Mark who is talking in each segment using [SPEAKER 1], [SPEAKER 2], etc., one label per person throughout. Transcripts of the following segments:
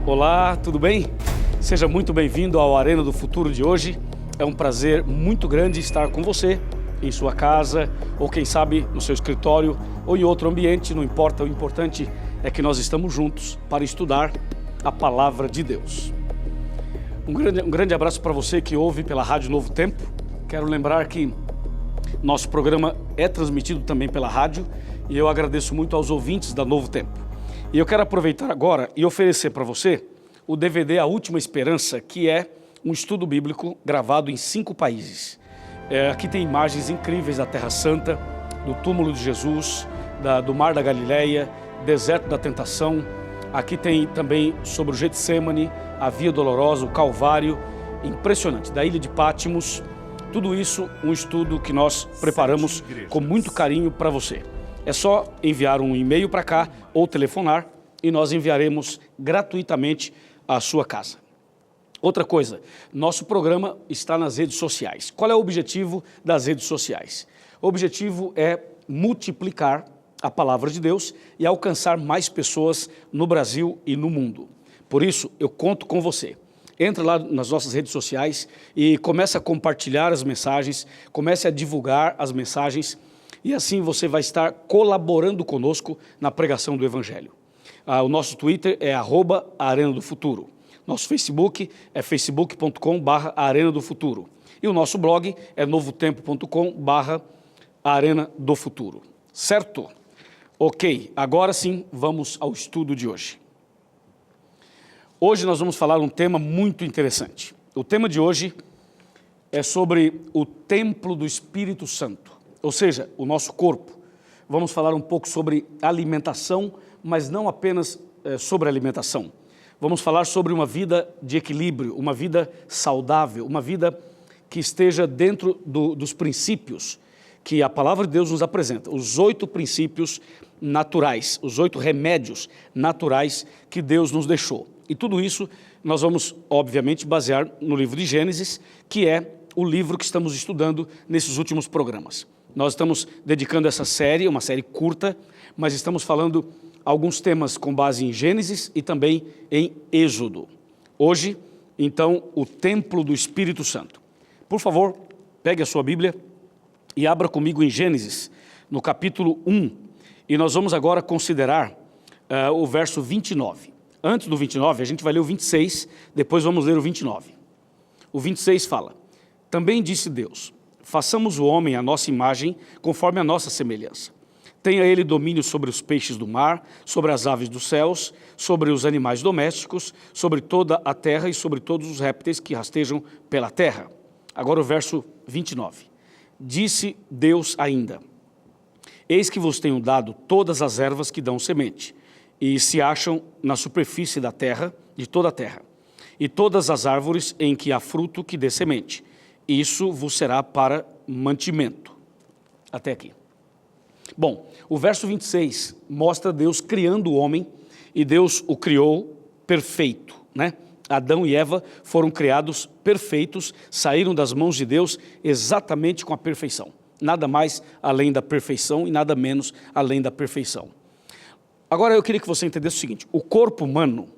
[SPEAKER 1] Olá, tudo bem? Seja muito bem-vindo ao Arena do Futuro de hoje. É um prazer muito grande estar com você, em sua casa, ou quem sabe no seu escritório, ou em outro ambiente, não importa. O importante é que nós estamos juntos para estudar a Palavra de Deus. Um grande abraço para você que ouve pela Rádio Novo Tempo. Quero lembrar que nosso programa é transmitido também pela rádio e eu agradeço muito aos ouvintes da Novo Tempo. E eu quero aproveitar agora e oferecer para você o DVD A Última Esperança, que é um estudo bíblico gravado em 5 países. Aqui tem imagens incríveis da Terra Santa, do túmulo de Jesus, do Mar da Galileia, deserto da tentação. Aqui tem também sobre o Getsemane, a Via Dolorosa, o Calvário, impressionante, da Ilha de Pátimos. Tudo isso, um estudo que nós preparamos com muito carinho para você. É só enviar um e-mail para cá ou telefonar e nós enviaremos gratuitamente à sua casa. Outra coisa, nosso programa está nas redes sociais. Qual é o objetivo das redes sociais? O objetivo é multiplicar a palavra de Deus e alcançar mais pessoas no Brasil e no mundo. Por isso, eu conto com você. Entra lá nas nossas redes sociais e comece a compartilhar as mensagens, comece a divulgar as mensagens e assim você vai estar colaborando conosco na pregação do Evangelho. O nosso Twitter é @Arena do Futuro. Nosso Facebook é facebook.com/Arena do Futuro. E o nosso blog é novotempo.com/Arena do Futuro. Certo? Ok, agora sim vamos ao estudo de hoje. Hoje nós vamos falar um tema muito interessante. O tema de hoje é sobre o templo do Espírito Santo, ou seja, o nosso corpo. Vamos falar um pouco sobre alimentação, mas não apenas sobre alimentação. Vamos falar sobre uma vida de equilíbrio, uma vida saudável, uma vida que esteja dentro dos princípios que a Palavra de Deus nos apresenta. Os 8 princípios naturais, os 8 remédios naturais que Deus nos deixou. E tudo isso nós vamos, obviamente, basear no livro de Gênesis, que é o livro que estamos estudando nesses últimos programas. Nós estamos dedicando essa série, uma série curta, mas estamos falando alguns temas com base em Gênesis e também em Êxodo. Hoje, então, o templo do Espírito Santo. Por favor, pegue a sua Bíblia e abra comigo em Gênesis, no capítulo 1. E nós vamos agora considerar o verso 29. Antes do 29, a gente vai ler o 26, depois vamos ler o 29. O 26 fala: Também disse Deus, façamos o homem à nossa imagem, conforme a nossa semelhança. Tenha ele domínio sobre os peixes do mar, sobre as aves dos céus, sobre os animais domésticos, sobre toda a terra e sobre todos os répteis que rastejam pela terra. Agora o verso 29. Disse Deus ainda: Eis que vos tenho dado todas as ervas que dão semente, e se acham na superfície da terra, de toda a terra, e todas as árvores em que há fruto que dê semente. Isso vos será para mantimento. Até aqui. Bom, o verso 26 mostra Deus criando o homem e Deus o criou perfeito, né? Adão e Eva foram criados perfeitos, saíram das mãos de Deus exatamente com a perfeição. Nada mais além da perfeição e nada menos além da perfeição. Agora eu queria que você entendesse o seguinte: o corpo humano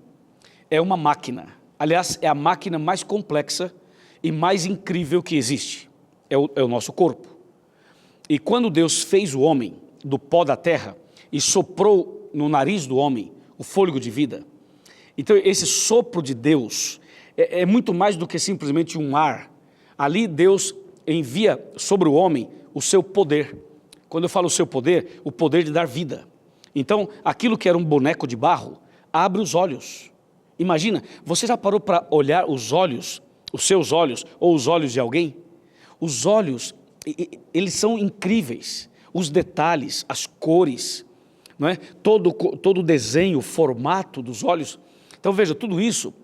[SPEAKER 1] é uma máquina. Aliás, é a máquina mais complexa e mais incrível que existe. É o nosso corpo. E quando Deus fez o homem do pó da terra e soprou no nariz do homem o fôlego de vida, então esse sopro de Deus é muito mais do que simplesmente um ar. Ali Deus envia sobre o homem o seu poder. Quando eu falo o seu poder, o poder de dar vida. Então, aquilo que era um boneco de barro, abre os olhos. Imagina, você já parou para olhar os olhos, os seus olhos ou os olhos de alguém? Os olhos, eles são incríveis. Os detalhes, as cores, não é? Todo o desenho, o formato dos olhos. Então veja, tudo isso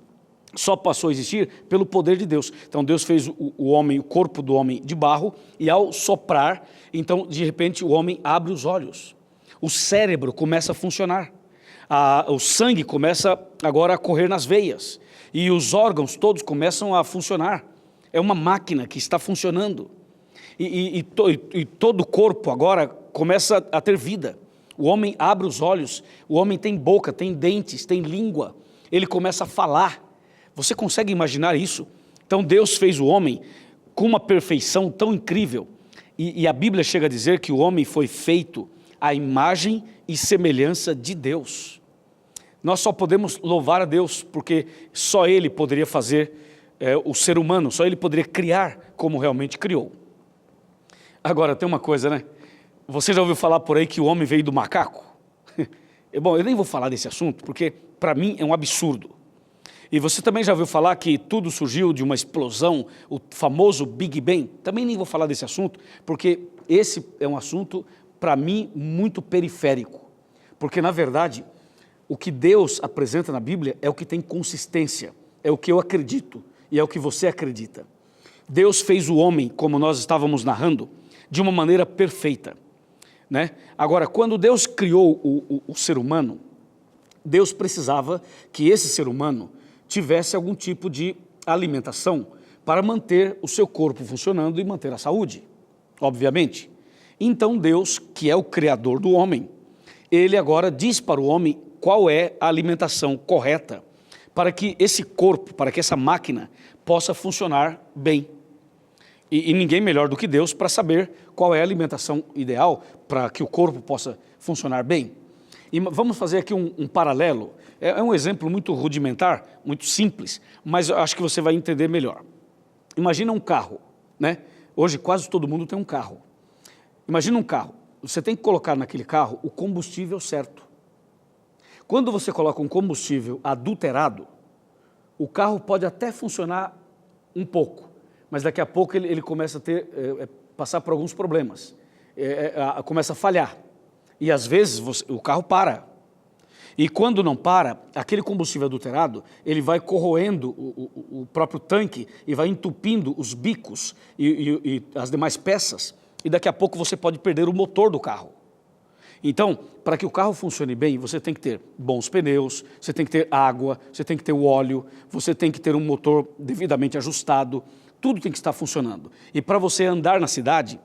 [SPEAKER 1] só passou a existir pelo poder de Deus. Então Deus fez o homem, o corpo do homem de barro, e ao soprar, então de repente o homem abre os olhos. O cérebro começa a funcionar. O sangue começa agora a correr nas veias. E os órgãos todos começam a funcionar. É uma máquina que está funcionando. E todo o corpo agora começa a ter vida. O homem abre os olhos, o homem tem boca, tem dentes, tem língua. ele começa a falar. Você consegue imaginar isso? Então Deus fez o homem com uma perfeição tão incrível. E a Bíblia chega a dizer que o homem foi feito à imagem e semelhança de Deus. Nós só podemos louvar a Deus, porque só Ele poderia fazer o ser humano, só Ele poderia criar como realmente criou. Agora, tem uma coisa, né? Você já ouviu falar por aí que o homem veio do macaco? Bom, eu nem vou falar desse assunto, porque para mim é um absurdo. E você também já ouviu falar que tudo surgiu de uma explosão, o famoso Big Bang? Também nem vou falar desse assunto, porque esse é um assunto, para mim, muito periférico. Porque, na verdade, o que Deus apresenta na Bíblia é o que tem consistência, é o que eu acredito e é o que você acredita. Deus fez o homem, como nós estávamos narrando, de uma maneira perfeita, né? Agora, quando Deus criou o ser humano, Deus precisava que esse ser humano tivesse algum tipo de alimentação para manter o seu corpo funcionando e manter a saúde, obviamente. Então Deus, que é o criador do homem, ele agora diz para o homem qual é a alimentação correta para que esse corpo, para que essa máquina possa funcionar bem. E ninguém melhor do que Deus para saber qual é a alimentação ideal para que o corpo possa funcionar bem. E vamos fazer aqui um paralelo, é um exemplo muito rudimentar, muito simples, mas eu acho que você vai entender melhor. Imagina um carro, né? Hoje quase todo mundo tem um carro. Imagina um carro, você tem que colocar naquele carro o combustível certo. Quando você coloca um combustível adulterado, o carro pode até funcionar um pouco, mas daqui a pouco ele começa a passar por alguns problemas, começa a falhar. E às vezes o carro para. E quando não para, aquele combustível adulterado, ele vai corroendo o próprio tanque e vai entupindo os bicos e as demais peças. E daqui a pouco você pode perder o motor do carro. Então, para que o carro funcione bem, você tem que ter bons pneus, você tem que ter água, você tem que ter o óleo, você tem que ter um motor devidamente ajustado, tudo tem que estar funcionando. E para você andar na cidade,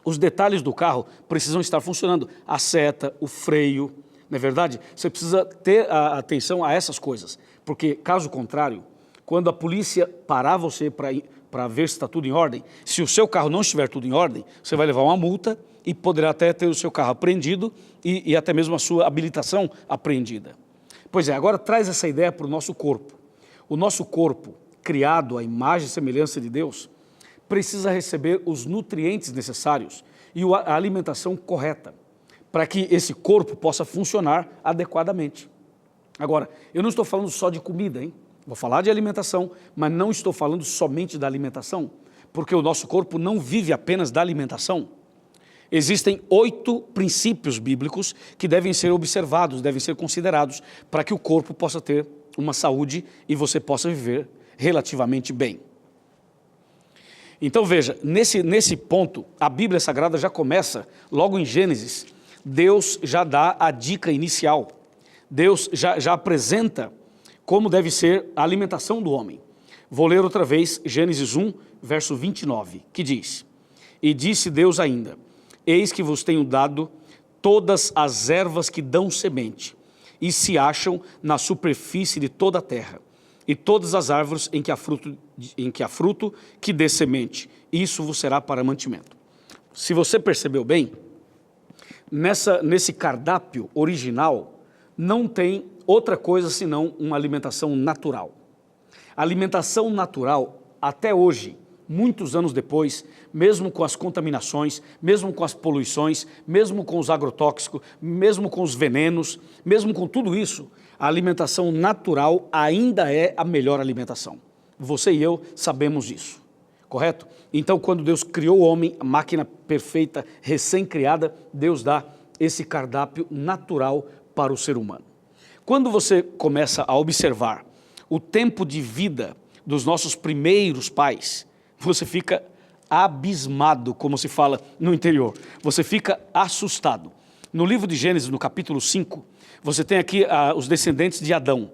[SPEAKER 1] os detalhes do carro precisam estar funcionando. A seta, o freio, não é verdade? Você precisa ter atenção a essas coisas, porque caso contrário, quando a polícia parar você para ver se está tudo em ordem, se o seu carro não estiver tudo em ordem, você vai levar uma multa e poderá até ter o seu carro apreendido e até mesmo a sua habilitação apreendida. Pois é, agora traz essa ideia para o nosso corpo. O nosso corpo, criado à imagem e semelhança de Deus, precisa receber os nutrientes necessários e a alimentação correta para que esse corpo possa funcionar adequadamente. Agora, eu não estou falando só de comida, hein? Vou falar de alimentação, mas não estou falando somente da alimentação, porque o nosso corpo não vive apenas da alimentação. Existem 8 princípios bíblicos que devem ser observados, devem ser considerados para que o corpo possa ter uma saúde e você possa viver relativamente bem. Então veja, nesse ponto, a Bíblia Sagrada já começa, logo em Gênesis, Deus já dá a dica inicial. Deus já apresenta como deve ser a alimentação do homem. Vou ler outra vez Gênesis 1, verso 29, que diz: E disse Deus ainda, eis que vos tenho dado todas as ervas que dão semente, e se acham na superfície de toda a terra, e todas as árvores em que há fruto que dê semente, isso vos será para mantimento. Se você percebeu bem, nesse cardápio original, não tem outra coisa senão uma alimentação natural. A alimentação natural, até hoje, muitos anos depois, mesmo com as contaminações, mesmo com as poluições, mesmo com os agrotóxicos, mesmo com os venenos, mesmo com tudo isso, a alimentação natural ainda é a melhor alimentação. Você e eu sabemos disso, correto? Então, quando Deus criou o homem, a máquina perfeita, recém-criada, Deus dá esse cardápio natural para o ser humano. Quando você começa a observar o tempo de vida dos nossos primeiros pais, você fica abismado, como se fala no interior. Você fica assustado. No livro de Gênesis, no capítulo 5, você tem aqui os descendentes de Adão.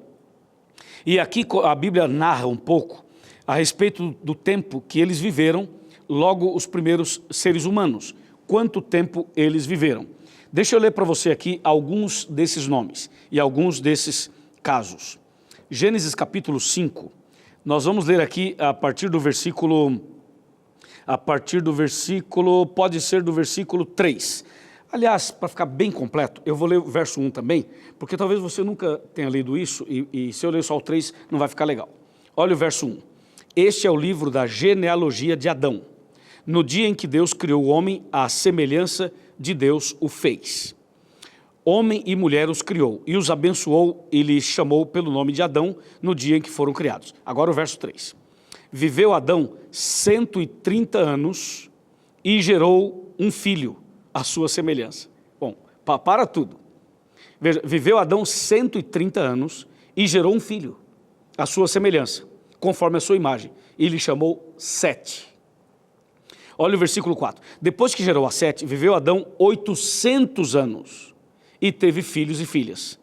[SPEAKER 1] E aqui a Bíblia narra um pouco a respeito do tempo que eles viveram, logo os primeiros seres humanos. Quanto tempo eles viveram. Deixa eu ler para você aqui alguns desses nomes e alguns desses casos. Gênesis capítulo 5, nós vamos ler aqui a partir do versículo, pode ser do versículo 3. Aliás, para ficar bem completo, eu vou ler o verso 1 também, porque talvez você nunca tenha lido isso, e se eu ler só o 3 não vai ficar legal. Olha o verso 1. Este é o livro da genealogia de Adão. No dia em que Deus criou o homem, à semelhança de Deus o fez. Homem e mulher os criou, e os abençoou e lhes chamou pelo nome de Adão no dia em que foram criados. Agora o verso 3. Viveu Adão 130 anos e gerou um filho, à sua semelhança. Bom, para tudo. Veja, viveu Adão 130 anos e gerou um filho, à sua semelhança, conforme a sua imagem, e lhe chamou Sete. Olha o versículo 4. Depois que gerou a Sete, viveu Adão 800 anos e teve filhos e filhas.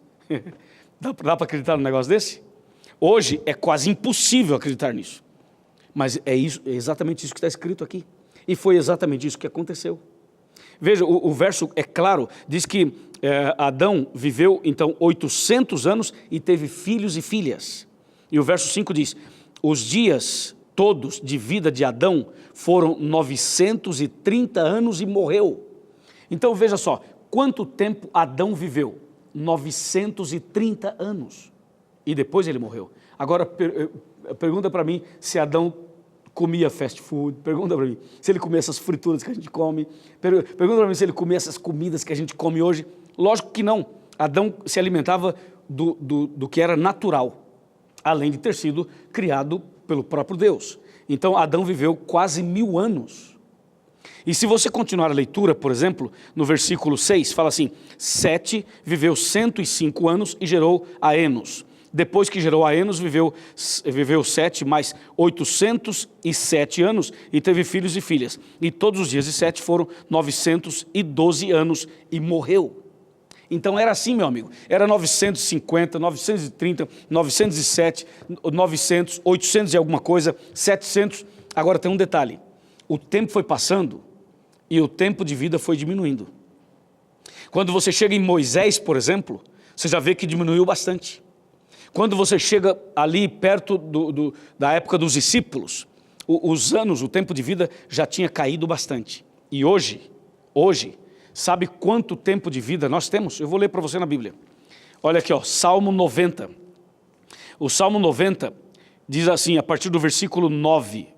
[SPEAKER 1] Dá para acreditar num negócio desse? Hoje é quase impossível acreditar nisso. Mas é exatamente isso que está escrito aqui. E foi exatamente isso que aconteceu. Veja, o verso é claro, diz que Adão viveu então 800 anos e teve filhos e filhas. E o verso 5 diz, os dias todos de vida de Adão foram 930 anos e morreu. Então veja só, quanto tempo Adão viveu? 930 anos. E depois ele morreu. Agora pergunta para mim se Adão comia fast food, pergunta para mim se ele comia essas frituras que a gente come, pergunta para mim se ele comia essas comidas que a gente come hoje. Lógico que não. Adão se alimentava do que era natural, além de ter sido criado pelo próprio Deus. Então Adão viveu quase 1000 anos. E se você continuar a leitura, por exemplo, no versículo 6, fala assim, Sete viveu 105 anos e gerou a Enos. Depois que gerou a Enos, viveu Sete mais 807 anos e teve filhos e filhas. E todos os dias de Sete foram 912 anos e morreu. Então era assim, meu amigo, era 950, 930, 907, 900, 800 e alguma coisa, 700. Agora tem um detalhe, o tempo foi passando e o tempo de vida foi diminuindo. Quando você chega em Moisés, por exemplo, você já vê que diminuiu bastante. Quando você chega ali perto da época dos discípulos, os anos, o tempo de vida já tinha caído bastante. E hoje, sabe quanto tempo de vida nós temos? Eu vou ler para você na Bíblia. Olha aqui, ó, Salmo 90. O Salmo 90 diz assim, a partir do versículo 9,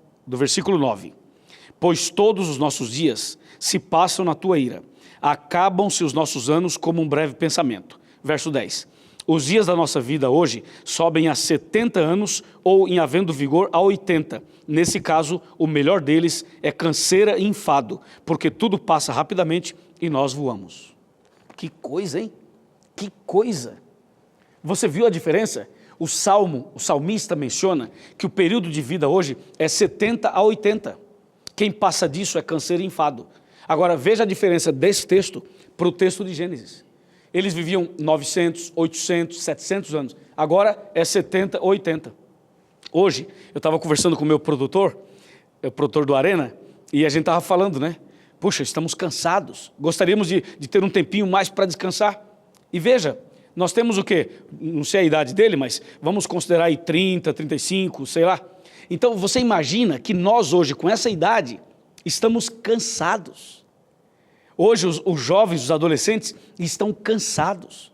[SPEAKER 1] pois todos os nossos dias se passam na tua ira, acabam-se os nossos anos como um breve pensamento. Verso 10. Os dias da nossa vida hoje sobem a 70 anos ou, em havendo vigor, a 80. Nesse caso, o melhor deles é canseira e enfado, porque tudo passa rapidamente e nós voamos. Que coisa, hein? Que coisa! Você viu a diferença? O salmista menciona que o período de vida hoje é 70 a 80. Quem passa disso é canseira e enfado. Agora, veja a diferença desse texto para o texto de Gênesis. Eles viviam 900, 800, 700 anos. Agora é 70 ou 80. Hoje, eu estava conversando com o meu produtor, o produtor do Arena, e a gente estava falando, né? Puxa, estamos cansados. Gostaríamos de ter um tempinho mais para descansar. E veja, nós temos o quê? Não sei a idade dele, mas vamos considerar aí 30, 35, sei lá. Então, você imagina que nós hoje, com essa idade, estamos cansados. Hoje os jovens, os adolescentes estão cansados.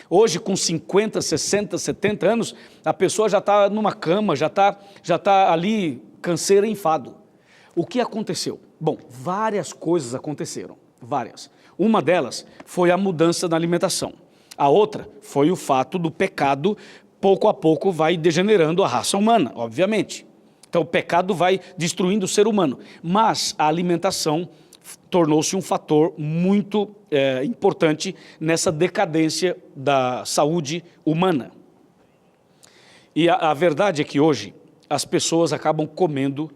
[SPEAKER 1] Hoje com 50, 60, 70 anos, a pessoa já está numa cama, já tá ali canseira e enfado. O que aconteceu? Bom, várias coisas aconteceram, várias. Uma delas foi a mudança na alimentação. A outra foi o fato do pecado, pouco a pouco vai degenerando a raça humana, obviamente. Então o pecado vai destruindo o ser humano, mas a alimentação tornou-se um fator muito importante nessa decadência da saúde humana. E a verdade é que hoje as pessoas acabam comendo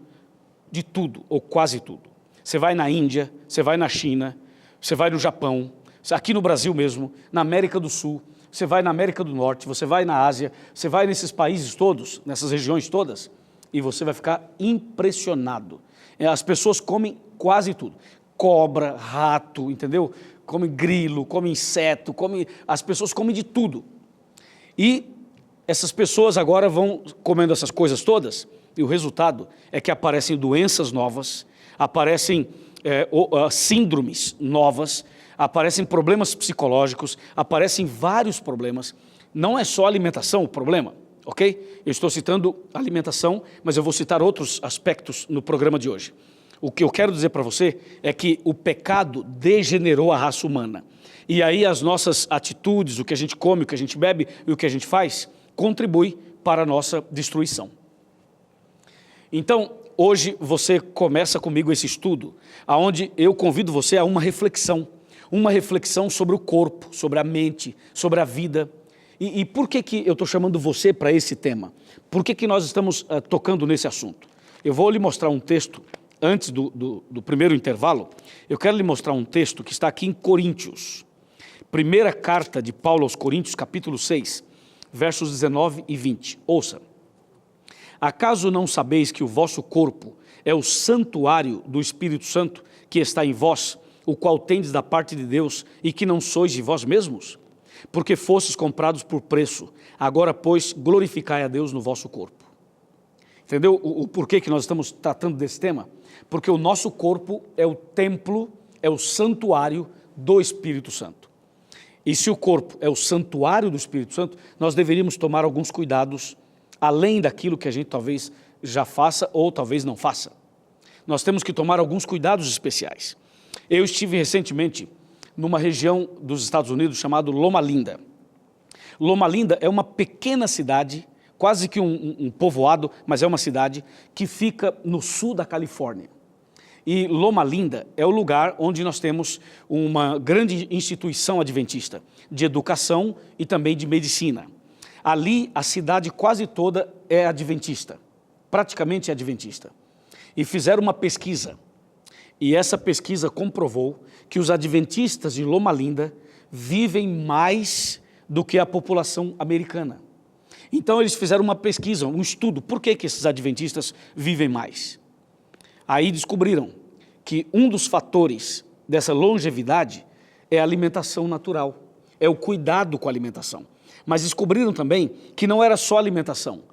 [SPEAKER 1] de tudo, ou quase tudo. Você vai na Índia, você vai na China, você vai no Japão, aqui no Brasil mesmo, na América do Sul, você vai na América do Norte, você vai na Ásia, você vai nesses países todos, nessas regiões todas, e você vai ficar impressionado. As pessoas comem quase tudo. Cobra, rato, entendeu? Come grilo, come inseto, as pessoas comem de tudo. E essas pessoas agora vão comendo essas coisas todas e o resultado é que aparecem doenças novas, aparecem síndromes novas, aparecem problemas psicológicos, aparecem vários problemas. Não é só alimentação o problema, ok? Eu estou citando alimentação, mas eu vou citar outros aspectos no programa de hoje. O que eu quero dizer para você é que o pecado degenerou a raça humana. E aí as nossas atitudes, o que a gente come, o que a gente bebe e o que a gente faz, contribui para a nossa destruição. Então, hoje você começa comigo esse estudo, onde eu convido você a uma reflexão sobre o corpo, sobre a mente, sobre a vida. E por que eu estou chamando você para esse tema? Por que nós estamos tocando nesse assunto? Eu vou lhe mostrar um texto, antes do primeiro intervalo, eu quero lhe mostrar um texto que está aqui em Coríntios. Primeira carta de Paulo aos Coríntios, capítulo 6, versos 19 e 20. Ouça. Acaso não sabeis que o vosso corpo é o santuário do Espírito Santo que está em vós, o qual tendes da parte de Deus e que não sois de vós mesmos? Porque fostes comprados por preço, agora, pois, glorificai a Deus no vosso corpo. Entendeu o porquê que nós estamos tratando desse tema? Porque o nosso corpo é o templo, é o santuário do Espírito Santo. E se o corpo é o santuário do Espírito Santo, nós deveríamos tomar alguns cuidados, além daquilo que a gente talvez já faça ou talvez não faça. Nós temos que tomar alguns cuidados especiais. Eu estive recentemente numa região dos Estados Unidos chamada Loma Linda. Loma Linda é uma pequena cidade, quase que um povoado, mas é uma cidade que fica no sul da Califórnia. E Loma Linda é o lugar onde nós temos uma grande instituição adventista, de educação e também de medicina. Ali a cidade quase toda é adventista, praticamente é adventista. E fizeram uma pesquisa, e essa pesquisa comprovou que os adventistas de Loma Linda vivem mais do que a população americana. Então eles fizeram uma pesquisa, um estudo, por que esses adventistas vivem mais? Aí descobriram que um dos fatores dessa longevidade é a alimentação natural, é o cuidado com a alimentação. Mas descobriram também que não era só alimentação,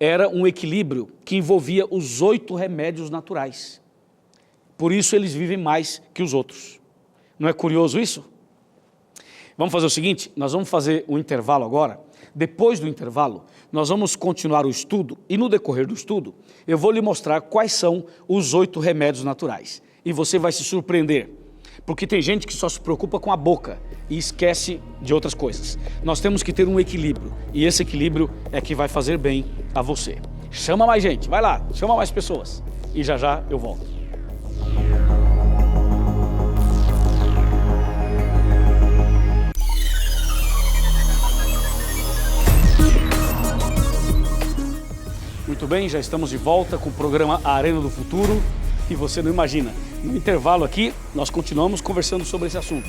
[SPEAKER 1] era um equilíbrio que envolvia os 8 remédios naturais. Por isso eles vivem mais que os outros. Não é curioso isso? Vamos fazer o seguinte, nós vamos fazer um intervalo agora. Depois do intervalo, nós vamos continuar o estudo e no decorrer do estudo, eu vou lhe mostrar quais são os 8 remédios naturais. E você vai se surpreender, porque tem gente que só se preocupa com a boca e esquece de outras coisas. Nós temos que ter um equilíbrio e esse equilíbrio é que vai fazer bem a você. Chama mais gente, vai lá, chama mais pessoas e já já eu volto. Muito bem, já estamos de volta com o programa Arena do Futuro e você não imagina, no intervalo aqui nós continuamos conversando sobre esse assunto,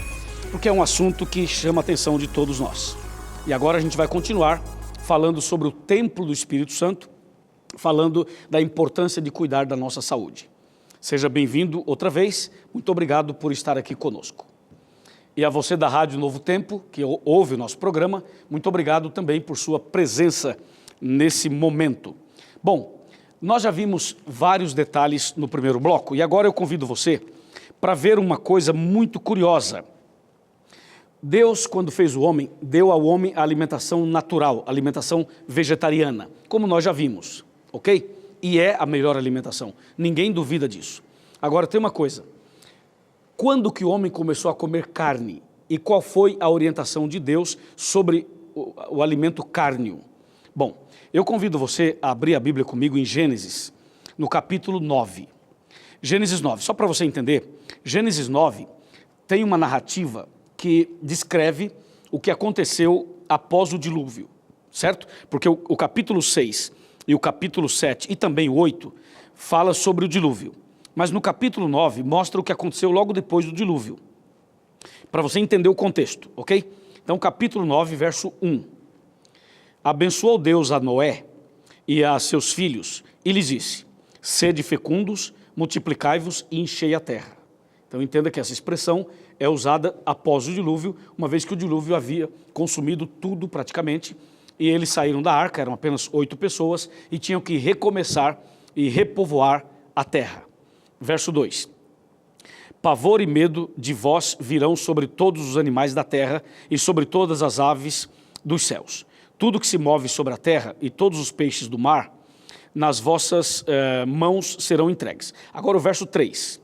[SPEAKER 1] porque é um assunto que chama a atenção de todos nós. E agora a gente vai continuar falando sobre o templo do Espírito Santo, falando da importância de cuidar da nossa saúde. Seja bem-vindo outra vez, muito obrigado por estar aqui conosco. E a você da Rádio Novo Tempo, que ouve o nosso programa, muito obrigado também por sua presença nesse momento. Bom, nós já vimos vários detalhes no primeiro bloco e agora eu convido você para ver uma coisa muito curiosa. Deus, quando fez o homem, deu ao homem a alimentação natural, a alimentação vegetariana, como nós já vimos, ok? E é a melhor alimentação, ninguém duvida disso. Agora tem uma coisa, quando que o homem começou a comer carne e qual foi a orientação de Deus sobre o alimento cárneo? Bom, eu convido você a abrir a Bíblia comigo em Gênesis, no capítulo 9. Gênesis 9, só para você entender, Gênesis 9 tem uma narrativa que descreve o que aconteceu após o dilúvio, certo? Porque o capítulo 6 e o capítulo 7 e também o 8 fala sobre o dilúvio. Mas no capítulo 9 mostra o que aconteceu logo depois do dilúvio, para você entender o contexto, ok? Então capítulo 9, verso 1. Abençoou Deus a Noé e a seus filhos e lhes disse, sede fecundos, multiplicai-vos e enchei a terra. Então entenda que essa expressão é usada após o dilúvio, uma vez que o dilúvio havia consumido tudo praticamente e eles saíram da arca, eram apenas 8 pessoas, e tinham que recomeçar e repovoar a terra. Verso 2. Pavor e medo de vós virão sobre todos os animais da terra e sobre todas as aves dos céus. Tudo que se move sobre a terra e todos os peixes do mar, nas vossas mãos serão entregues. Agora o verso 3.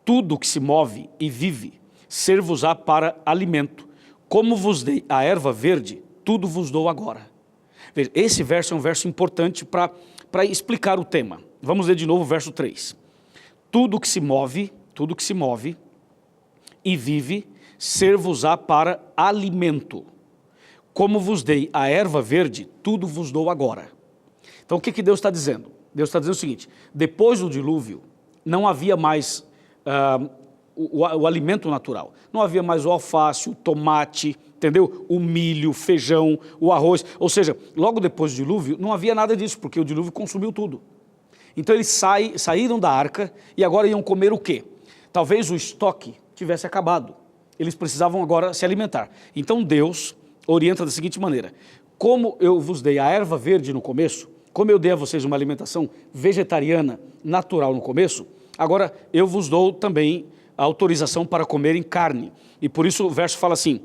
[SPEAKER 1] Tudo que se move e vive, ser-vos-á para alimento. Como vos dei a erva verde, tudo vos dou agora. Veja, esse verso é um verso importante para explicar o tema. Vamos ler de novo o verso 3. Tudo que se move e vive, ser-vos-á para alimento. Como vos dei a erva verde, tudo vos dou agora. Então o que Deus está dizendo? Deus está dizendo o seguinte: depois do dilúvio, não havia mais o alimento natural. Não havia mais o alface, o tomate, entendeu? O milho, o feijão, o arroz. Ou seja, logo depois do dilúvio, não havia nada disso, porque o dilúvio consumiu tudo. Então eles saíram da arca e agora iam comer o quê? Talvez o estoque tivesse acabado. Eles precisavam agora se alimentar. Então Deus orienta da seguinte maneira: como eu vos dei a erva verde no começo, como eu dei a vocês uma alimentação vegetariana natural no começo, agora eu vos dou também a autorização para comerem carne. E por isso o verso fala assim: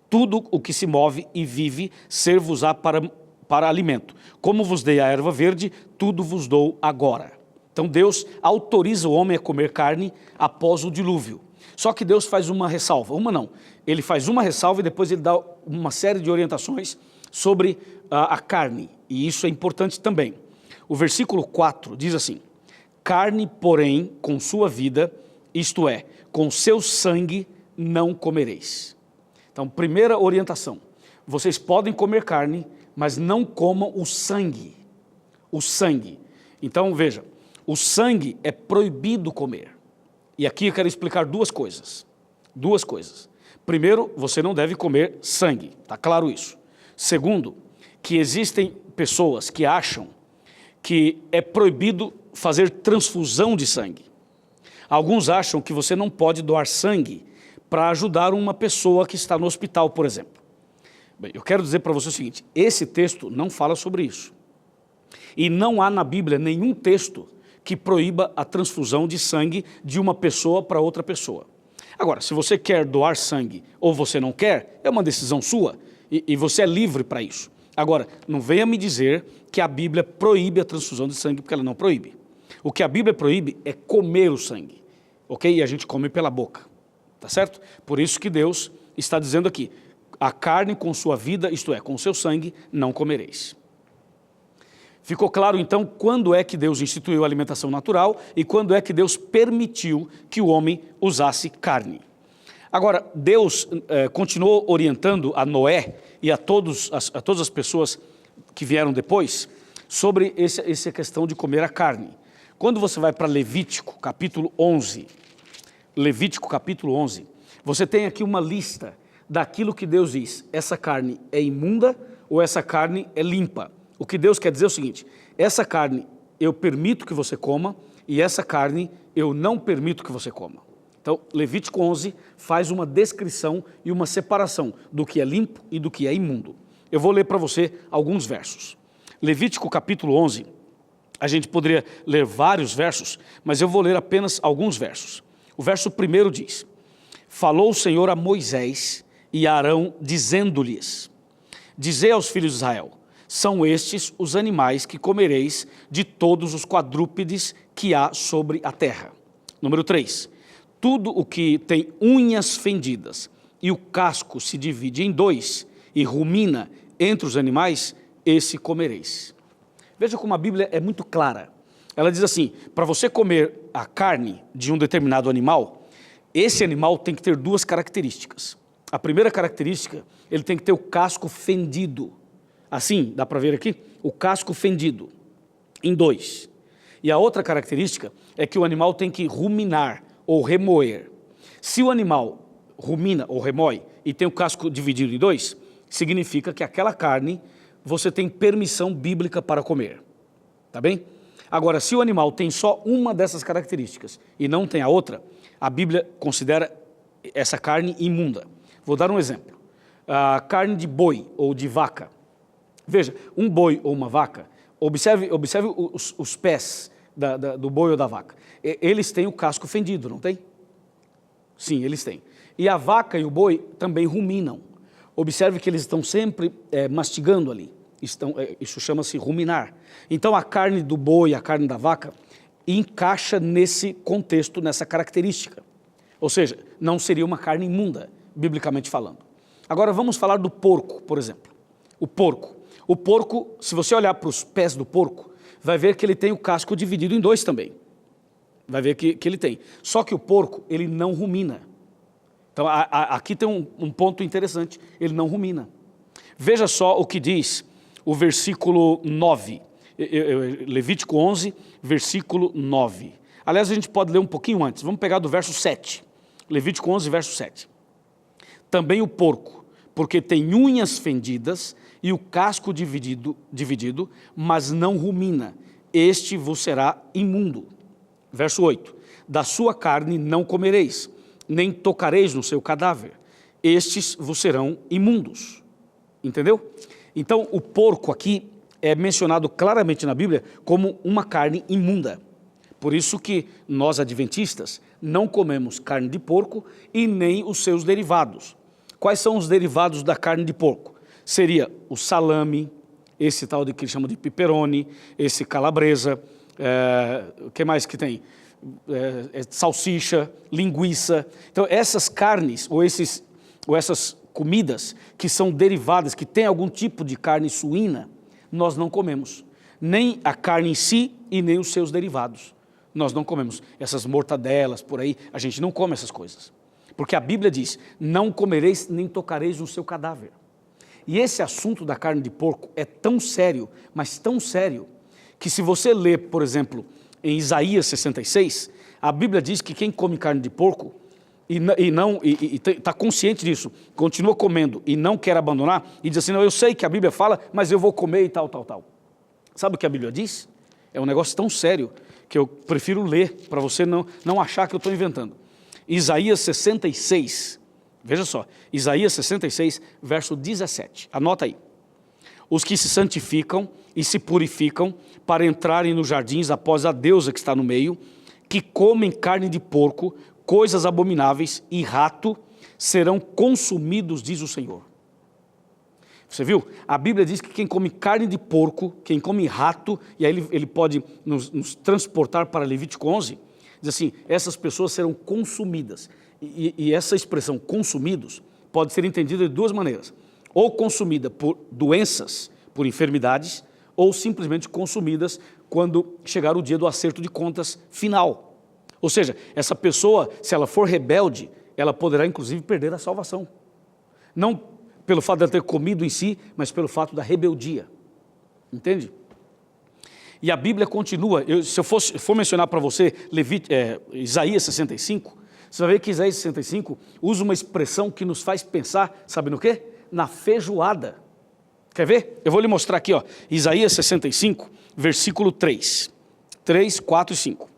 [SPEAKER 1] tudo o que se move e vive, ser-vos-á para alimento. Como vos dei a erva verde, tudo vos dou agora. Então Deus autoriza o homem a comer carne após o dilúvio. Só que Deus faz uma ressalva, ele faz uma ressalva e depois ele dá uma série de orientações sobre a carne, e isso é importante também. O versículo 4 diz assim: carne, porém, com sua vida, isto é, com seu sangue não comereis. Então, primeira orientação: vocês podem comer carne, mas não comam o sangue. O sangue. Então, veja, o sangue é proibido comer. E aqui eu quero explicar duas coisas. Primeiro, você não deve comer sangue, está claro isso. Segundo, que existem pessoas que acham que é proibido fazer transfusão de sangue. Alguns acham que você não pode doar sangue para ajudar uma pessoa que está no hospital, por exemplo. Bem, eu quero dizer para você o seguinte: esse texto não fala sobre isso. E não há na Bíblia nenhum texto que proíba a transfusão de sangue de uma pessoa para outra pessoa. Agora, se você quer doar sangue ou você não quer, é uma decisão sua e você é livre para isso. Agora, não venha me dizer que a Bíblia proíbe a transfusão de sangue, porque ela não proíbe. O que a Bíblia proíbe é comer o sangue, ok? E a gente come pela boca, tá certo? Por isso que Deus está dizendo aqui: a carne com sua vida, isto é, com seu sangue, não comereis. Ficou claro então quando é que Deus instituiu a alimentação natural e quando é que Deus permitiu que o homem usasse carne. Agora, Deus continuou orientando a Noé e a todas as pessoas que vieram depois sobre essa questão de comer a carne. Quando você vai para Levítico capítulo 11, você tem aqui uma lista daquilo que Deus diz: essa carne é imunda ou essa carne é limpa. O que Deus quer dizer é o seguinte: essa carne eu permito que você coma e essa carne eu não permito que você coma. Então, Levítico 11 faz uma descrição e uma separação do que é limpo e do que é imundo. Eu vou ler para você alguns versos. Levítico capítulo 11, a gente poderia ler vários versos, mas eu vou ler apenas alguns versos. O verso 1 diz: falou o Senhor a Moisés e a Arão, dizendo-lhes: dizei aos filhos de Israel, são estes os animais que comereis de todos os quadrúpedes que há sobre a terra. Número 3, tudo o que tem unhas fendidas e o casco se divide em dois e rumina entre os animais, esse comereis. Veja como a Bíblia é muito clara. Ela diz assim: para você comer a carne de um determinado animal, esse animal tem que ter duas características. A primeira característica, ele tem que ter o casco fendido. Assim, dá para ver aqui? O casco fendido, em dois. E a outra característica é que o animal tem que ruminar ou remoer. Se o animal rumina ou remoe e tem o casco dividido em dois, significa que aquela carne você tem permissão bíblica para comer. Tá bem? Agora, se o animal tem só uma dessas características e não tem a outra, a Bíblia considera essa carne imunda. Vou dar um exemplo. A carne de boi ou de vaca, Veja, um boi ou uma vaca, observe os pés do boi ou da vaca. Eles têm o casco fendido, não tem? Sim, eles têm. E a vaca e o boi também ruminam. Observe que eles estão sempre mastigando ali. Isso chama-se ruminar. Então a carne do boi, a carne da vaca, encaixa nesse contexto, nessa característica. Ou seja, não seria uma carne imunda, biblicamente falando. Agora vamos falar do porco, por exemplo. O porco, se você olhar para os pés do porco, vai ver que ele tem o casco dividido em dois também. Vai ver que ele tem. Só que o porco, ele não rumina. Então aqui tem um ponto interessante, ele não rumina. Veja só o que diz o versículo 9, Levítico 11, versículo 9. Aliás, a gente pode ler um pouquinho antes, vamos pegar do verso 7. Levítico 11, verso 7. Também o porco, porque tem unhas fendidas e o casco dividido, mas não rumina, este vos será imundo. Verso 8. Da sua carne não comereis, nem tocareis no seu cadáver, estes vos serão imundos. Entendeu? Então o porco aqui é mencionado claramente na Bíblia como uma carne imunda. Por isso que nós adventistas não comemos carne de porco e nem os seus derivados. Quais são os derivados da carne de porco? Seria o salame, esse tal que eles chamam de pepperoni, esse calabresa, o que mais que tem? Salsicha, linguiça. Então essas carnes ou essas comidas que são derivadas, que tem algum tipo de carne suína, nós não comemos. Nem a carne em si e nem os seus derivados. Nós não comemos. Essas mortadelas por aí, a gente não come essas coisas. Porque a Bíblia diz, não comereis nem tocareis no seu cadáver. E esse assunto da carne de porco é tão sério, mas tão sério, que se você ler, por exemplo, em Isaías 66, a Bíblia diz que quem come carne de porco e está consciente disso, continua comendo e não quer abandonar, e diz assim, não, eu sei que a Bíblia fala, mas eu vou comer e tal. Sabe o que a Bíblia diz? É um negócio tão sério que eu prefiro ler para você não achar que eu estou inventando. Isaías 66, veja só, Isaías 66, verso 17, anota aí. Os que se santificam e se purificam para entrarem nos jardins após a deusa que está no meio, que comem carne de porco, coisas abomináveis e rato, serão consumidos, diz o Senhor. Você viu? A Bíblia diz que quem come carne de porco, quem come rato, e aí ele pode nos transportar para Levítico 11, diz assim, essas pessoas serão consumidas. E essa expressão consumidos pode ser entendida de duas maneiras. Ou consumida por doenças, por enfermidades, ou simplesmente consumidas quando chegar o dia do acerto de contas final. Ou seja, essa pessoa, se ela for rebelde, ela poderá inclusive perder a salvação. Não pelo fato de ela ter comido em si, mas pelo fato da rebeldia. Entende? E a Bíblia continua, se eu for mencionar para você Isaías 65, você vai ver que Isaías 65 usa uma expressão que nos faz pensar, sabe no quê? Na feijoada. Quer ver? Eu vou lhe mostrar aqui, ó, Isaías 65, versículo 3, 4 e 5.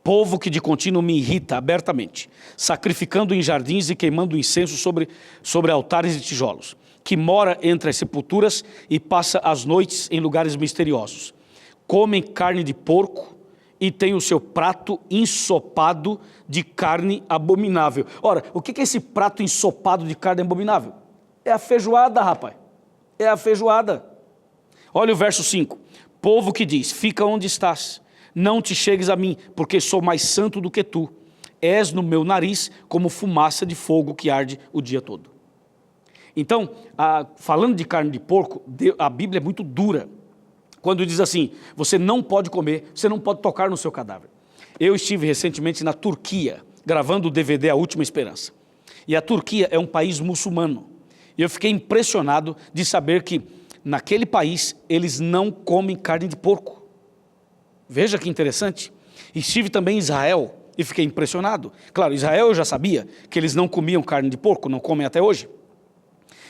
[SPEAKER 1] Povo que de contínuo me irrita abertamente, sacrificando em jardins e queimando incenso sobre altares de tijolos, que mora entre as sepulturas e passa as noites em lugares misteriosos. Comem carne de porco e tem o seu prato ensopado de carne abominável. Ora, o que é esse prato ensopado de carne abominável? É a feijoada, rapaz. É a feijoada. Olha o verso 5. Povo que diz, fica onde estás, não te chegues a mim, porque sou mais santo do que tu. És no meu nariz como fumaça de fogo que arde o dia todo. Então, falando de carne de porco, a Bíblia é muito dura. Quando diz assim, você não pode comer, você não pode tocar no seu cadáver. Eu estive recentemente na Turquia, gravando o DVD A Última Esperança. E a Turquia é um país muçulmano. E eu fiquei impressionado de saber que naquele país eles não comem carne de porco. Veja que interessante. Estive também em Israel e fiquei impressionado. Claro, Israel eu já sabia que eles não comiam carne de porco, não comem até hoje.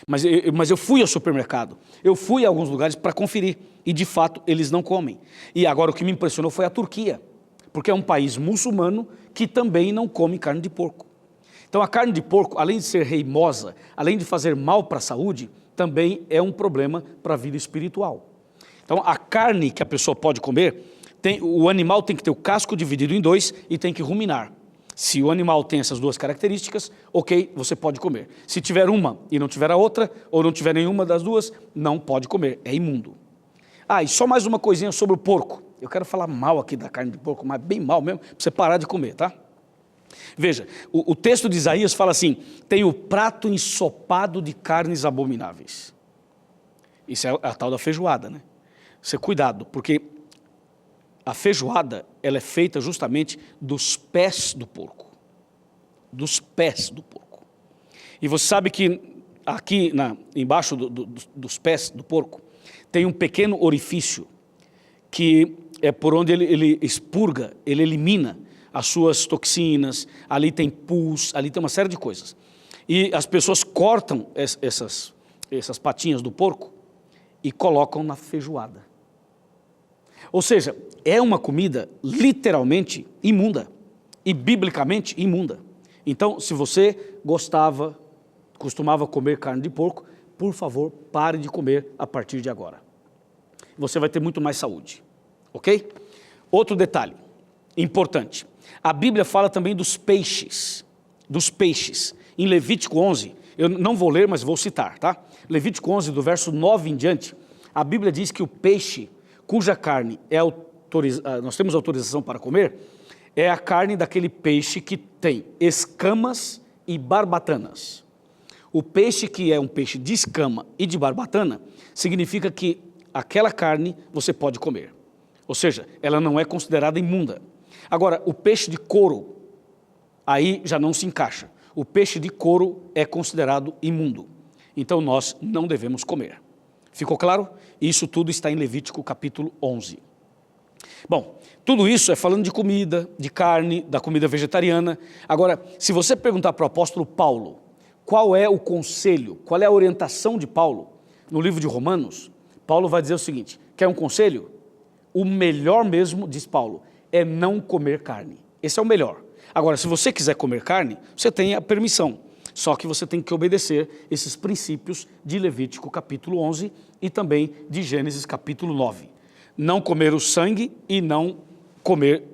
[SPEAKER 1] Mas eu fui ao supermercado, eu fui a alguns lugares para conferir, e de fato eles não comem. E agora o que me impressionou foi a Turquia, porque é um país muçulmano que também não come carne de porco. Então a carne de porco, além de ser reimosa, além de fazer mal para a saúde, também é um problema para a vida espiritual. Então, a carne que a pessoa pode comer, o animal tem que ter o casco dividido em dois e tem que ruminar. Se o animal tem essas duas características, ok, você pode comer. Se tiver uma e não tiver a outra, ou não tiver nenhuma das duas, não pode comer, é imundo. E só mais uma coisinha sobre o porco. Eu quero falar mal aqui da carne de porco, mas bem mal mesmo, para você parar de comer, tá? Veja, o texto de Isaías fala assim, tem o prato ensopado de carnes abomináveis. Isso é a tal da feijoada, né? Você cuidado, porque a feijoada, ela é feita justamente dos pés do porco. Dos pés do porco. E você sabe que aqui embaixo dos pés do porco, tem um pequeno orifício, que é por onde ele expurga, ele elimina as suas toxinas, ali tem pus, ali tem uma série de coisas. E as pessoas cortam essas patinhas do porco e colocam na feijoada. Ou seja, é uma comida literalmente imunda e biblicamente imunda. Então, se você costumava comer carne de porco, por favor, pare de comer a partir de agora. Você vai ter muito mais saúde, ok? Outro detalhe importante. A Bíblia fala também dos peixes. Em Levítico 11, eu não vou ler, mas vou citar, tá? Levítico 11, do verso 9 em diante, a Bíblia diz que o peixe cuja carne nós temos autorização para comer, é a carne daquele peixe que tem escamas e barbatanas. O peixe que é um peixe de escama e de barbatana, significa que aquela carne você pode comer. Ou seja, ela não é considerada imunda. Agora, o peixe de couro, aí já não se encaixa. O peixe de couro é considerado imundo. Então nós não devemos comer. Ficou claro? Isso tudo está em Levítico capítulo 11. Bom, tudo isso é falando de comida, de carne, da comida vegetariana. Agora, se você perguntar para o apóstolo Paulo, qual é o conselho, qual é a orientação de Paulo no livro de Romanos, Paulo vai dizer o seguinte, quer um conselho? O melhor mesmo, diz Paulo, é não comer carne. Esse é o melhor. Agora, se você quiser comer carne, você tem a permissão. Só que você tem que obedecer esses princípios de Levítico capítulo 11 e também de Gênesis capítulo 9. Não comer o sangue e não comer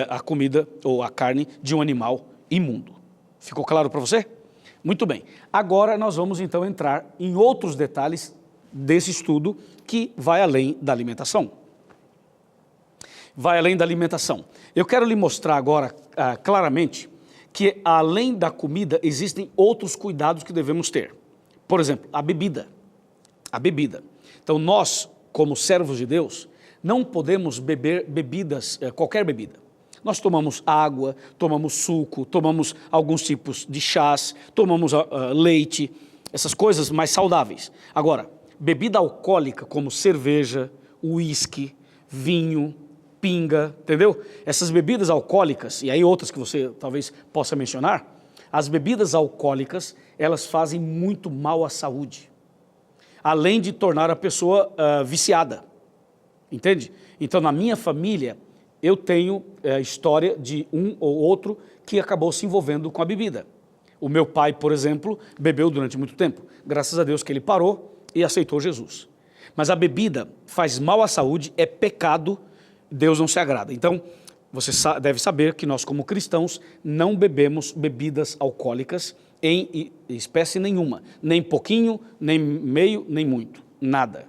[SPEAKER 1] a comida ou a carne de um animal imundo. Ficou claro para você? Muito bem. Agora nós vamos então entrar em outros detalhes desse estudo que vai além da alimentação. Vai além da alimentação. Eu quero lhe mostrar agora claramente que além da comida existem outros cuidados que devemos ter. Por exemplo, a bebida. A bebida. Então nós, como servos de Deus, não podemos beber bebidas, qualquer bebida. Nós tomamos água, tomamos suco, tomamos alguns tipos de chás, tomamos leite, essas coisas mais saudáveis. Agora, bebida alcoólica como cerveja, uísque, vinho, pinga, entendeu? Essas bebidas alcoólicas, e aí outras que você talvez possa mencionar, as bebidas alcoólicas, elas fazem muito mal à saúde, além de tornar a pessoa viciada, entende? Então, na minha família, eu tenho a história de um ou outro que acabou se envolvendo com a bebida. O meu pai, por exemplo, bebeu durante muito tempo, graças a Deus que ele parou e aceitou Jesus. Mas a bebida faz mal à saúde, é pecado, Deus não se agrada. Então, você deve saber que nós, como cristãos, não bebemos bebidas alcoólicas em espécie nenhuma. Nem pouquinho, nem meio, nem muito. Nada.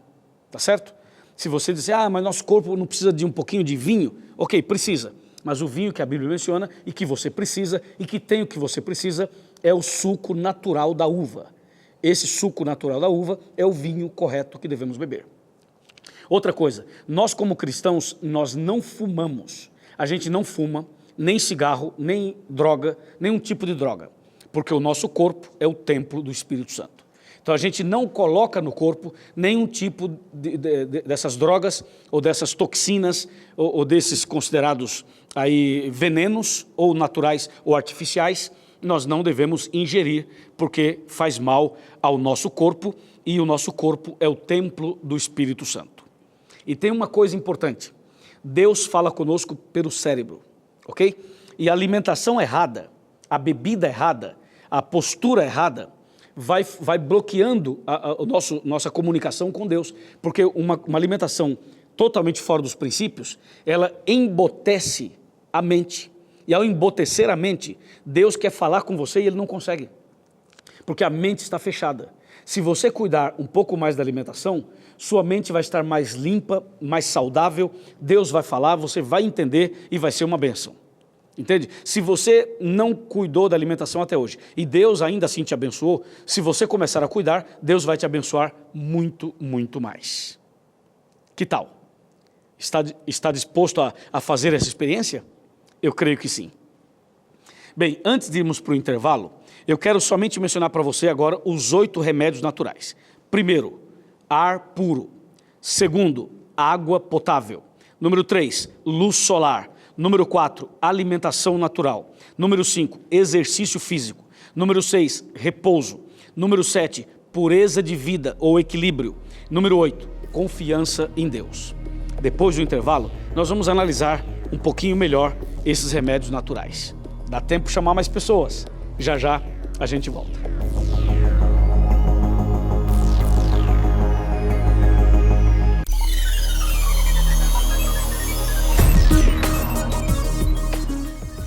[SPEAKER 1] Tá certo? Se você disser, mas nosso corpo não precisa de um pouquinho de vinho, ok, precisa. Mas o vinho que a Bíblia menciona e que você precisa e que tem o que você precisa é o suco natural da uva. Esse suco natural da uva é o vinho correto que devemos beber. Outra coisa, nós como cristãos, nós não fumamos. A gente não fuma, nem cigarro, nem droga, nenhum tipo de droga. Porque o nosso corpo é o templo do Espírito Santo. Então a gente não coloca no corpo nenhum tipo dessas drogas ou dessas toxinas ou desses considerados aí venenos ou naturais ou artificiais. Nós não devemos ingerir porque faz mal ao nosso corpo e o nosso corpo é o templo do Espírito Santo. E tem uma coisa importante, Deus fala conosco pelo cérebro, ok? E a alimentação errada, a bebida errada, a postura errada, vai bloqueando nossa comunicação com Deus, porque uma alimentação totalmente fora dos princípios, ela embotece a mente. E ao embotecer a mente, Deus quer falar com você e Ele não consegue, porque a mente está fechada. Se você cuidar um pouco mais da alimentação, sua mente vai estar mais limpa, mais saudável, Deus vai falar, você vai entender e vai ser uma bênção. Entende? Se você não cuidou da alimentação até hoje e Deus ainda assim te abençoou, se você começar a cuidar, Deus vai te abençoar muito, muito mais. Que tal? Está disposto a fazer essa experiência? Eu creio que sim. Bem, antes de irmos para o intervalo, eu quero somente mencionar para você agora os 8 remédios naturais. Primeiro, ar puro. Segundo, água potável. Número 3, luz solar. Número 4, alimentação natural. Número 5, exercício físico. Número 6, repouso. Número 7, pureza de vida ou equilíbrio. Número 8, confiança em Deus. Depois do intervalo, nós vamos analisar um pouquinho melhor esses remédios naturais. Dá tempo de chamar mais pessoas. Já já a gente volta.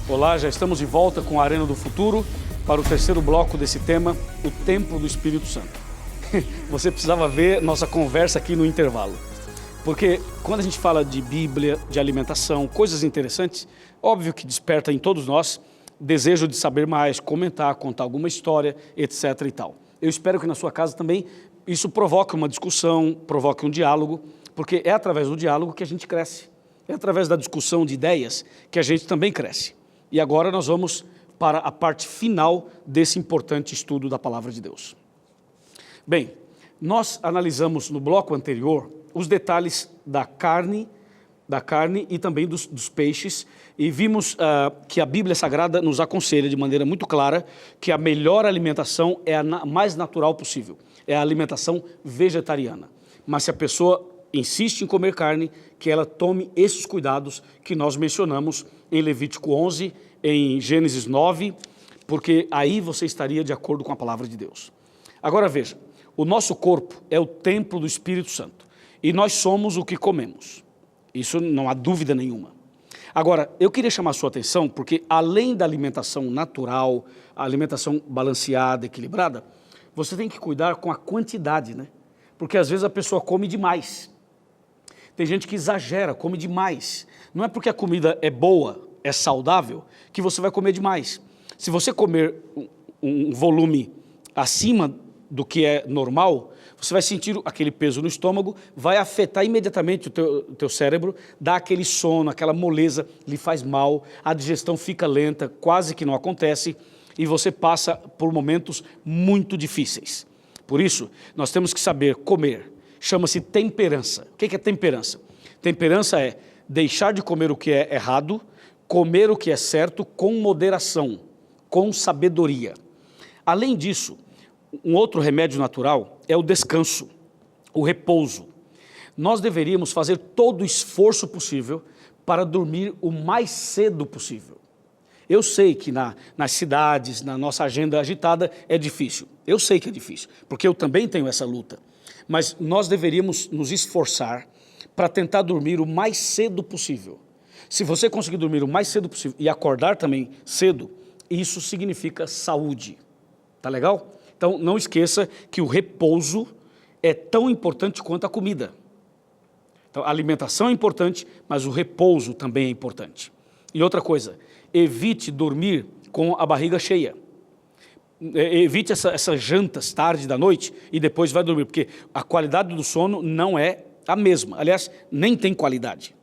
[SPEAKER 1] Olá, já estamos de volta com a Arena do Futuro para o terceiro bloco desse tema, o Templo do Espírito Santo. Você precisava ver nossa conversa aqui no intervalo, porque quando a gente fala de Bíblia, de alimentação, coisas interessantes, óbvio que desperta em todos nós desejo de saber mais, comentar, contar alguma história, etc. e tal. Eu espero que na sua casa também isso provoque uma discussão, provoque um diálogo, porque é através do diálogo que a gente cresce, é através da discussão de ideias que a gente também cresce. E agora nós vamos para a parte final desse importante estudo da Palavra de Deus. Bem, nós analisamos no bloco anterior os detalhes da carne e também dos peixes, e vimos que a Bíblia Sagrada nos aconselha de maneira muito clara que a melhor alimentação é a mais natural possível, é a alimentação vegetariana. Mas se a pessoa insiste em comer carne, que ela tome esses cuidados que nós mencionamos em Levítico 11, em Gênesis 9, porque aí você estaria de acordo com a palavra de Deus. Agora veja, o nosso corpo é o templo do Espírito Santo e nós somos o que comemos. Isso não há dúvida nenhuma. Agora, eu queria chamar a sua atenção porque além da alimentação natural, a alimentação balanceada, equilibrada, você tem que cuidar com a quantidade, né? Porque às vezes a pessoa come demais. Tem gente que exagera, come demais. Não é porque a comida é boa, é saudável, que você vai comer demais. Se você comer um volume acima do que é normal, você vai sentir aquele peso no estômago, vai afetar imediatamente o teu cérebro, dá aquele sono, aquela moleza, lhe faz mal, a digestão fica lenta, quase que não acontece, e você passa por momentos muito difíceis. Por isso, nós temos que saber comer. Chama-se temperança. O que é temperança? Temperança é deixar de comer o que é errado, comer o que é certo com moderação, com sabedoria. Além disso, um outro remédio natural é o descanso, o repouso. Nós deveríamos fazer todo o esforço possível para dormir o mais cedo possível. Eu sei que nas cidades, na nossa agenda agitada, é difícil. Eu sei que é difícil, porque eu também tenho essa luta. Mas nós deveríamos nos esforçar para tentar dormir o mais cedo possível. Se você conseguir dormir o mais cedo possível e acordar também cedo, isso significa saúde. Tá legal? Então, não esqueça que o repouso é tão importante quanto a comida. Então, a alimentação é importante, mas o repouso também é importante. E outra coisa, evite dormir com a barriga cheia. Evite essas jantas tarde da noite e depois vai dormir, porque a qualidade do sono não é a mesma. Aliás, nem tem qualidade.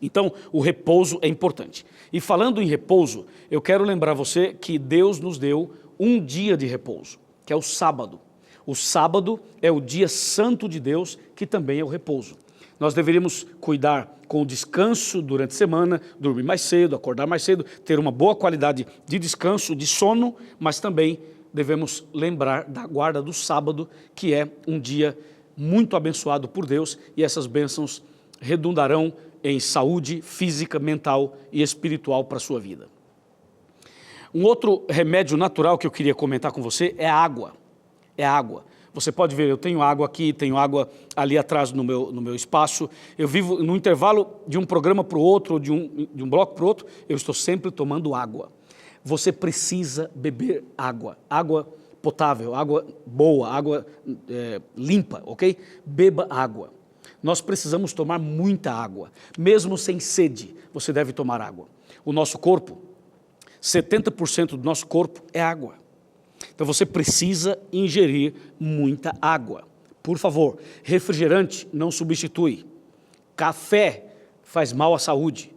[SPEAKER 1] Então, o repouso é importante. E falando em repouso, eu quero lembrar você que Deus nos deu um dia de repouso, que é o sábado. O sábado é o dia santo de Deus, que também é o repouso. Nós deveríamos cuidar com o descanso durante a semana, dormir mais cedo, acordar mais cedo, ter uma boa qualidade de descanso, de sono, mas também devemos lembrar da guarda do sábado, que é um dia muito abençoado por Deus, e essas bênçãos redundarão em saúde física, mental e espiritual para a sua vida. Um outro remédio natural que eu queria comentar com você é a água. é água. Você pode ver, eu tenho água aqui, tenho água ali atrás no meu espaço. Eu vivo no intervalo de um programa para o outro, de um bloco para o outro, eu estou sempre tomando água. Você precisa beber água, água potável, água boa, água limpa, ok? Beba água. Nós precisamos tomar muita água. Mesmo sem sede, você deve tomar água. O nosso corpo, 70% do nosso corpo é água. Então você precisa ingerir muita água. Por favor, refrigerante não substitui. Café faz mal à saúde.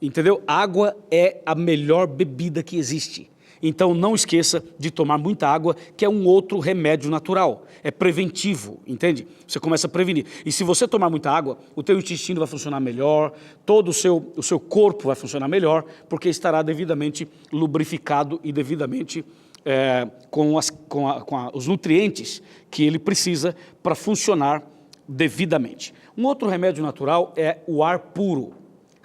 [SPEAKER 1] Entendeu? Água é a melhor bebida que existe. Então não esqueça de tomar muita água, que é um outro remédio natural. É preventivo, entende? Você começa a prevenir. E se você tomar muita água, o teu intestino vai funcionar melhor, todo o seu corpo vai funcionar melhor, porque estará devidamente lubrificado e devidamente com os nutrientes que ele precisa para funcionar devidamente. Um outro remédio natural é o ar puro.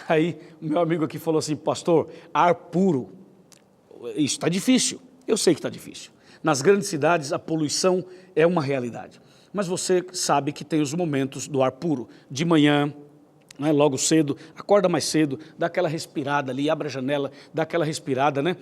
[SPEAKER 1] Aí o meu amigo aqui falou assim, pastor, ar puro, isso está difícil. Eu sei que está difícil. Nas grandes cidades a poluição é uma realidade. Mas você sabe que tem os momentos do ar puro. De manhã, né, logo cedo, acorda mais cedo, dá aquela respirada ali, abre a janela, dá aquela respirada, né?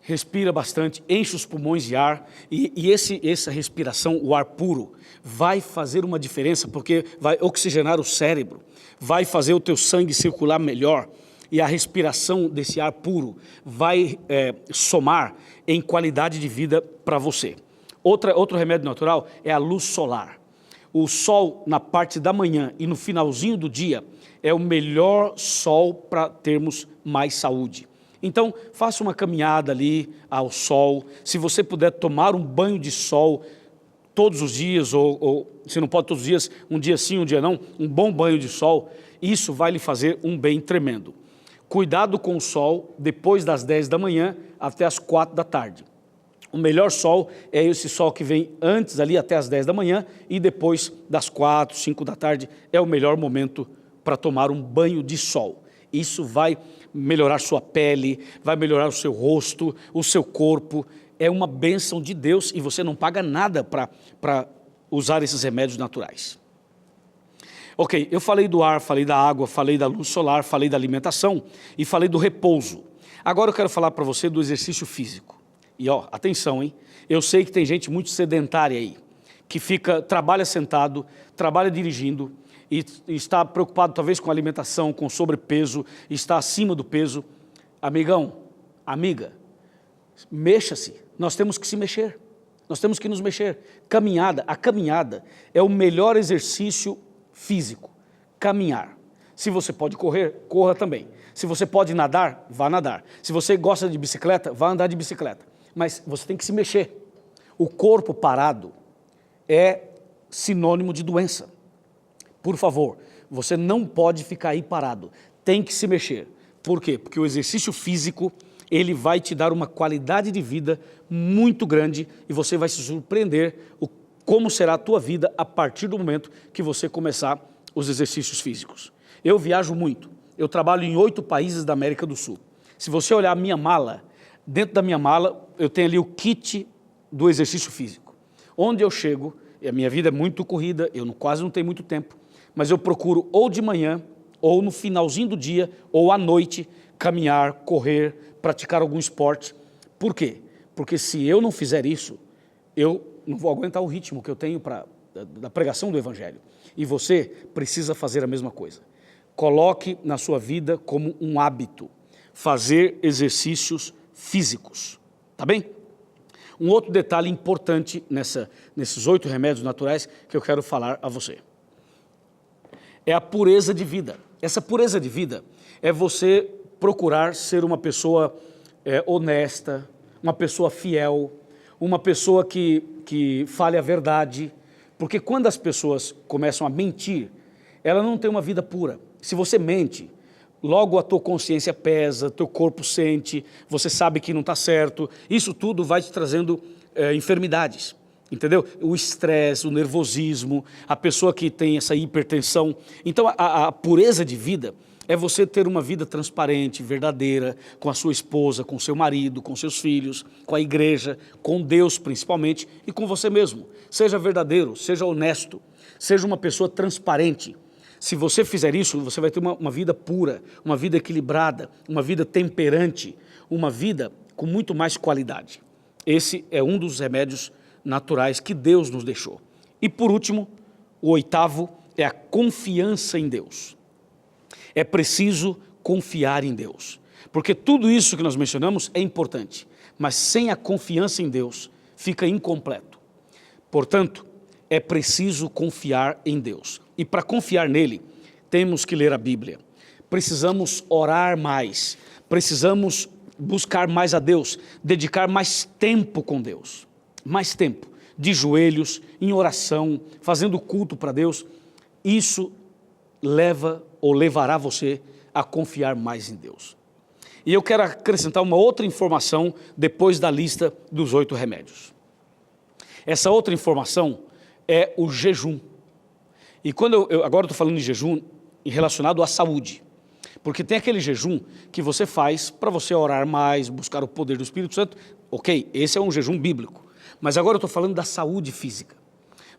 [SPEAKER 1] Respira bastante, enche os pulmões de ar e essa respiração, o ar puro, vai fazer uma diferença porque vai oxigenar o cérebro, vai fazer o teu sangue circular melhor e a respiração desse ar puro vai somar em qualidade de vida para você. Outro remédio natural é a luz solar. O sol na parte da manhã e no finalzinho do dia é o melhor sol para termos mais saúde. Então, faça uma caminhada ali ao sol. Se você puder tomar um banho de sol todos os dias, ou se não pode todos os dias, um dia sim, um dia não, um bom banho de sol, isso vai lhe fazer um bem tremendo. Cuidado com o sol depois das 10 da manhã até as 4 da tarde. O melhor sol é esse sol que vem antes ali até as 10 da manhã e depois das 4, 5 da tarde é o melhor momento para tomar um banho de sol. Isso vai melhorar sua pele, vai melhorar o seu rosto, o seu corpo. É uma bênção de Deus e você não paga nada para usar esses remédios naturais. Ok, eu falei do ar, falei da água, falei da luz solar, falei da alimentação e falei do repouso. Agora eu quero falar para você do exercício físico. E ó, atenção, hein? Eu sei que tem gente muito sedentária aí, que trabalha sentado, trabalha dirigindo, e está preocupado talvez com alimentação, com sobrepeso, está acima do peso. Amigão, amiga, mexa-se, nós temos que se mexer, nós temos que nos mexer. A caminhada é o melhor exercício físico, caminhar. Se você pode correr, corra também. Se você pode nadar, vá nadar. Se você gosta de bicicleta, vá andar de bicicleta. Mas você tem que se mexer. O corpo parado é sinônimo de doença. Por favor, você não pode ficar aí parado, tem que se mexer. Por quê? Porque o exercício físico, ele vai te dar uma qualidade de vida muito grande e você vai se surpreender como será a tua vida a partir do momento que você começar os exercícios físicos. Eu viajo muito, eu trabalho em 8 países da América do Sul. Se você olhar a minha mala, dentro da minha mala eu tenho ali o kit do exercício físico. Onde eu chego, e a minha vida é muito corrida, eu quase não tenho muito tempo, mas eu procuro ou de manhã, ou no finalzinho do dia, ou à noite, caminhar, correr, praticar algum esporte. Por quê? Porque se eu não fizer isso, eu não vou aguentar o ritmo que eu tenho da pregação do Evangelho. E você precisa fazer a mesma coisa. Coloque na sua vida como um hábito, fazer exercícios físicos, tá bem? Um outro detalhe importante nesses 8 remédios naturais que eu quero falar a você. É a pureza de vida. Essa pureza de vida é você procurar ser uma pessoa honesta, uma pessoa fiel, uma pessoa que fale a verdade. Porque quando as pessoas começam a mentir, ela não tem uma vida pura. Se você mente, logo a tua consciência pesa, teu corpo sente, você sabe que não está certo. Isso tudo vai te trazendo enfermidades. Entendeu? O estresse, o nervosismo, a pessoa que tem essa hipertensão. Então, a pureza de vida é você ter uma vida transparente, verdadeira, com a sua esposa, com seu marido, com seus filhos, com a igreja, com Deus principalmente e com você mesmo. Seja verdadeiro, seja honesto, seja uma pessoa transparente. Se você fizer isso, você vai ter uma vida pura, uma vida equilibrada, uma vida temperante, uma vida com muito mais qualidade. Esse é um dos remédios naturais que Deus nos deixou. E por último, o oitavo é a confiança em Deus. É preciso confiar em Deus, porque tudo isso que nós mencionamos é importante, mas sem a confiança em Deus fica incompleto. Portanto, é preciso confiar em Deus. E para confiar nele, temos que ler a Bíblia. Precisamos orar mais, precisamos buscar mais a Deus, dedicar mais tempo com Deus. Mais tempo, de joelhos, em oração, fazendo culto para Deus. Isso leva ou levará você a confiar mais em Deus. E eu quero acrescentar uma outra informação depois da lista dos 8 remédios. Essa outra informação é o jejum. E quando agora estou falando de jejum relacionado à saúde, porque tem aquele jejum que você faz para você orar mais, buscar o poder do Espírito Santo. Ok, esse é um jejum bíblico. Mas agora eu estou falando da saúde física.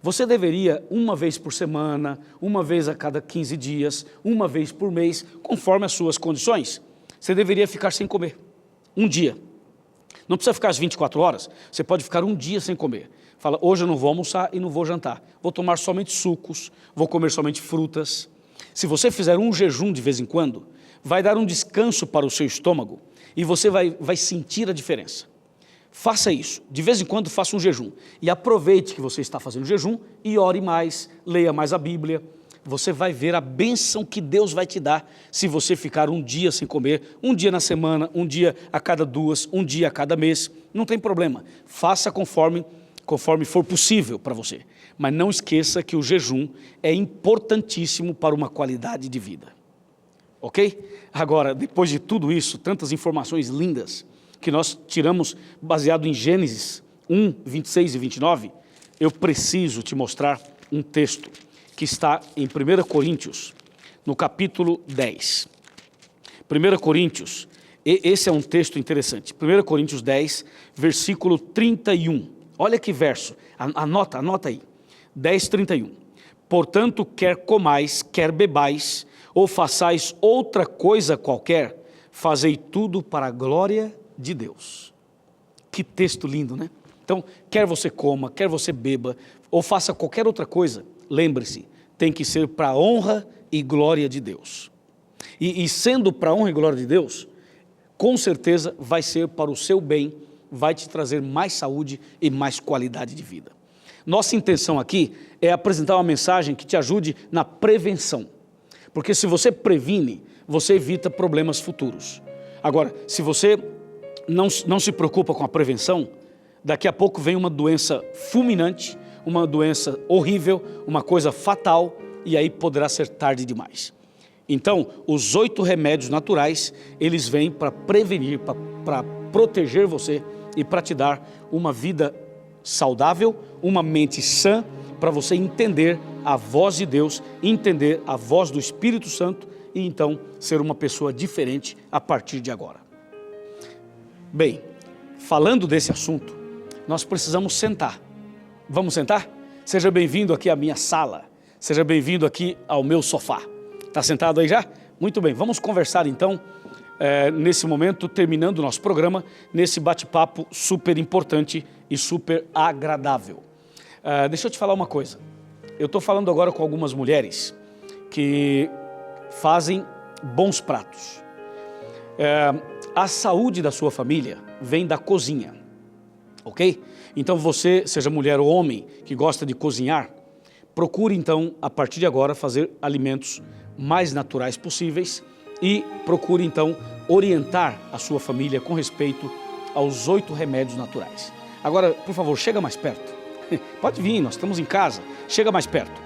[SPEAKER 1] Você deveria, uma vez por semana, uma vez a cada 15 dias, uma vez por mês, conforme as suas condições, você deveria ficar sem comer. Um dia. Não precisa ficar as 24 horas, você pode ficar um dia sem comer. Fala, hoje eu não vou almoçar e não vou jantar. Vou tomar somente sucos, vou comer somente frutas. Se você fizer um jejum de vez em quando, vai dar um descanso para o seu estômago e você vai sentir a diferença. Faça isso, de vez em quando faça um jejum e aproveite que você está fazendo jejum e ore mais, leia mais a Bíblia. Você vai ver a bênção que Deus vai te dar se você ficar um dia sem comer, um dia na semana, um dia a cada 2, um dia a cada mês, não tem problema. Faça conforme for possível para você, mas não esqueça que o jejum é importantíssimo para uma qualidade de vida, ok? Agora, depois de tudo isso, tantas informações lindas, que nós tiramos baseado em Gênesis 1, 26 e 29, eu preciso te mostrar um texto que está em 1 Coríntios, no capítulo 10. 1 Coríntios, esse é um texto interessante. 1 Coríntios 10, versículo 31. Olha que verso, anota aí. 10, 31. Portanto, quer comais, quer bebais, ou façais outra coisa qualquer, fazei tudo para a glória de Deus. Que texto lindo, né? Então, quer você coma, quer você beba, ou faça qualquer outra coisa, lembre-se, tem que ser para a honra e glória de Deus. E sendo para a honra e glória de Deus, com certeza vai ser para o seu bem, vai te trazer mais saúde e mais qualidade de vida. Nossa intenção aqui é apresentar uma mensagem que te ajude na prevenção. Porque se você previne, você evita problemas futuros. Agora, se você não se preocupa com a prevenção, daqui a pouco vem uma doença fulminante, uma doença horrível, uma coisa fatal, e aí poderá ser tarde demais. Então, os 8 remédios naturais, eles vêm para prevenir, para proteger você e para te dar uma vida saudável, uma mente sã, para você entender a voz de Deus, entender a voz do Espírito Santo e então ser uma pessoa diferente a partir de agora. Bem, falando desse assunto, nós precisamos sentar. Vamos sentar? Seja bem-vindo aqui à minha sala, seja bem-vindo aqui ao meu sofá. Está sentado aí já? Muito bem, vamos conversar então, nesse momento, terminando o nosso programa, nesse bate-papo super importante e super agradável. Deixa eu te falar uma coisa, eu estou falando agora com algumas mulheres que fazem bons pratos. A saúde da sua família vem da cozinha, ok? Então você, seja mulher ou homem, que gosta de cozinhar, procure então, a partir de agora, fazer alimentos mais naturais possíveis e procure então orientar a sua família com respeito aos 8 remédios naturais. Agora, por favor, chega mais perto. Pode vir, nós estamos em casa, chega mais perto.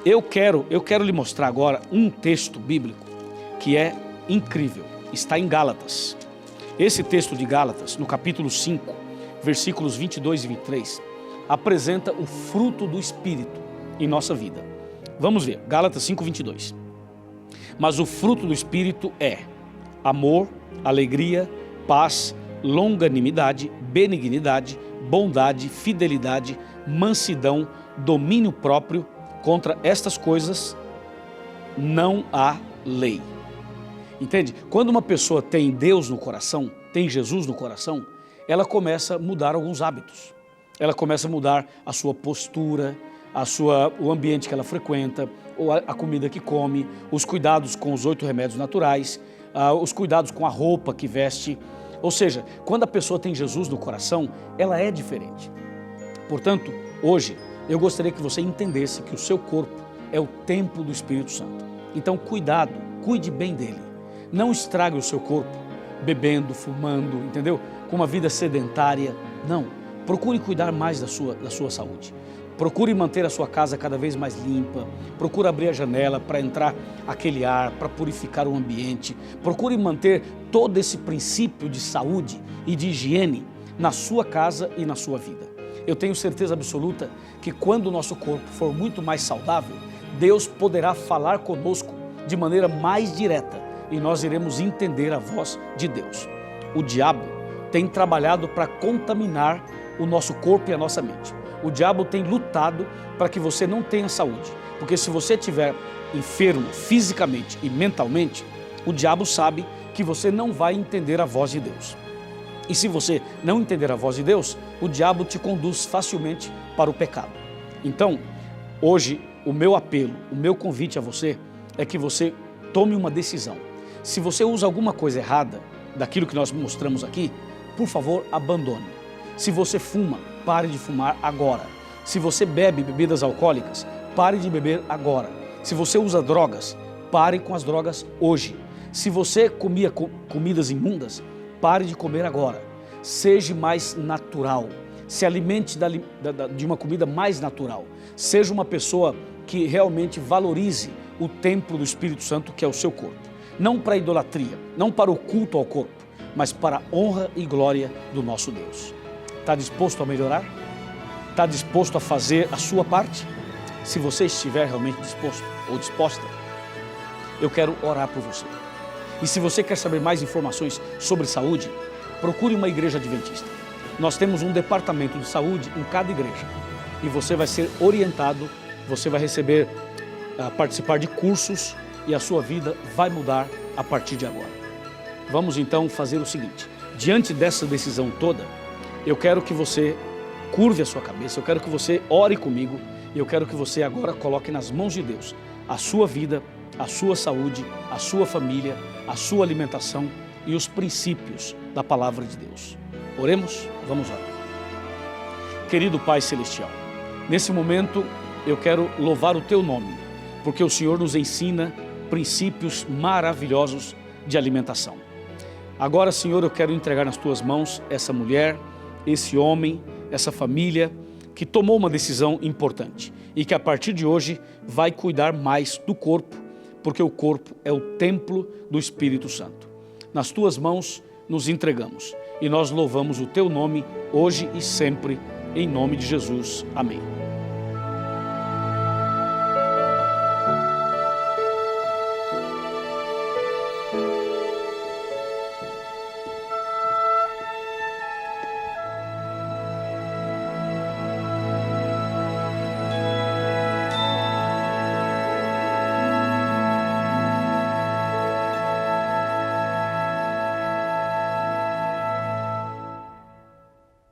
[SPEAKER 1] Eu quero lhe mostrar agora um texto bíblico que é incrível, está em Gálatas. Esse texto de Gálatas, no capítulo 5, versículos 22 e 23, apresenta o fruto do Espírito em nossa vida. Vamos ver, Gálatas 5, 22. Mas o fruto do Espírito é amor, alegria, paz, longanimidade, benignidade, bondade, fidelidade, mansidão, domínio próprio. Contra estas coisas não há lei. Entende? Quando uma pessoa tem Deus no coração, tem Jesus no coração, ela começa a mudar alguns hábitos. Ela começa a mudar a sua postura, o ambiente que ela frequenta, ou a comida que come, os cuidados com os 8 remédios naturais, os cuidados com a roupa que veste. Ou seja, quando a pessoa tem Jesus no coração, ela é diferente. Portanto, hoje, eu gostaria que você entendesse que o seu corpo é o templo do Espírito Santo. Então, cuidado, cuide bem dele. Não estrague o seu corpo bebendo, fumando, entendeu? Com uma vida sedentária. Não, procure cuidar mais da sua saúde. Procure manter a sua casa cada vez mais limpa. Procure abrir a janela para entrar aquele ar, para purificar o ambiente. Procure manter todo esse princípio de saúde e de higiene na sua casa e na sua vida. Eu tenho certeza absoluta que quando o nosso corpo for muito mais saudável, Deus poderá falar conosco de maneira mais direta e nós iremos entender a voz de Deus. O diabo tem trabalhado para contaminar o nosso corpo e a nossa mente. O diabo tem lutado para que você não tenha saúde, porque se você estiver enfermo fisicamente e mentalmente, o diabo sabe que você não vai entender a voz de Deus. E se você não entender a voz de Deus, o diabo te conduz facilmente para o pecado. Então, hoje, o meu apelo, o meu convite a você é que você tome uma decisão. Se você usa alguma coisa errada daquilo que nós mostramos aqui, por favor, abandone. Se você fuma, pare de fumar agora. Se você bebe bebidas alcoólicas, pare de beber agora. Se você usa drogas, pare com as drogas hoje. Se você comia comidas imundas, pare de comer agora. Seja mais natural. Se alimente de uma comida mais natural. Seja uma pessoa que realmente valorize o templo do Espírito Santo, que é o seu corpo. Não para a idolatria, não para o culto ao corpo, mas para a honra e glória do nosso Deus. Está disposto a melhorar? Está disposto a fazer a sua parte? Se você estiver realmente disposto ou disposta, eu quero orar por você. E se você quer saber mais informações sobre saúde, procure uma igreja adventista. Nós temos um departamento de saúde em cada igreja e você vai ser orientado, você vai participar de cursos e a sua vida vai mudar a partir de agora. Vamos então fazer o seguinte, diante dessa decisão toda, eu quero que você curve a sua cabeça, eu quero que você ore comigo e eu quero que você agora coloque nas mãos de Deus a sua vida, a sua saúde, a sua família, a sua alimentação e os princípios da palavra de Deus. Oremos? Vamos orar. Querido Pai Celestial, nesse momento eu quero louvar o Teu nome, porque o Senhor nos ensina princípios maravilhosos de alimentação. Agora, Senhor, eu quero entregar nas Tuas mãos essa mulher, esse homem, essa família que tomou uma decisão importante e que a partir de hoje vai cuidar mais do corpo, porque o corpo é o templo do Espírito Santo. Nas Tuas mãos nos entregamos e nós louvamos o Teu nome hoje e sempre, em nome de Jesus. Amém.